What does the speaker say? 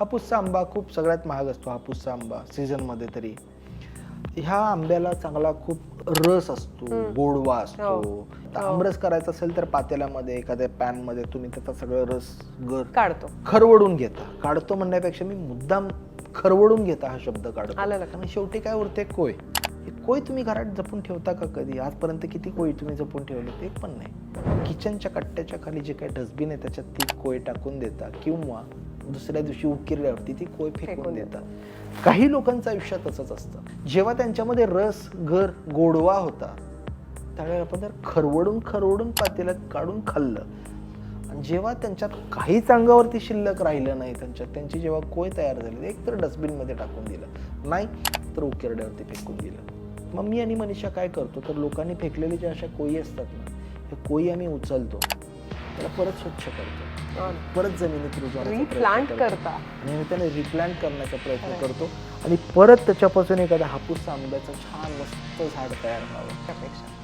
हापूसचा आंबा खूप सगळ्यात महाग असतो. हापूसचा आंबा सीझनमध्ये तरी ह्या आंब्याला चांगला खूप रस असतो, गोडवा असतो. आमरस करायचा असेल तर पातेल्यामध्ये एखाद्या पॅनमध्ये तुम्ही त्याचा सगळं रस काढतो, खरवडून घेता. काढतो म्हणण्यापेक्षा मी मुद्दाम खरवडून घेता हा शब्द काढतो. आणि शेवटी काय उरते, कोय. कोय तुम्ही घरात जपून ठेवता का कधी? आजपर्यंत किती कोय तुम्ही जपून ठेवले? एक पण नाही. किचनच्या कट्ट्याच्या खाली जे काही डस्टबिन आहे त्याच्यात ती कोय टाकून देता किंवा दुसऱ्या दिवशी उकिरल्यावरती ती कोय फेकून देतात. काही लोकांचं आयुष्य तसंच असतं. जेव्हा त्यांच्यामध्ये रस गोडवा होता त्यावेळेला आपण खरवडून पातेल्यात काढून खाल्लं. आणि जेव्हा त्यांच्यात काहीच अंगावरती शिल्लक राहिलं नाही, त्यांची जेव्हा कोय तयार झाली एक तर डस्टबिनमध्ये टाकून दिलं, नाही तर उकिरड्यावरती फेकून दिलं. मग मी आणि मनीषा काय करतो तर लोकांनी फेकलेले जे अशा कोयी असतात ना, हे कोयी आम्ही उचलतो, त्याला परत स्वच्छ करतो, परत जमिनीत रिप्लांट करता आणि आम्ही त्याला रिप्लांट करण्याचा प्रयत्न करतो आणि परत त्याच्यापासून एखादा हापूस आंब्याचं छान मस्त झाड तयार व्हावं. त्यापेक्षा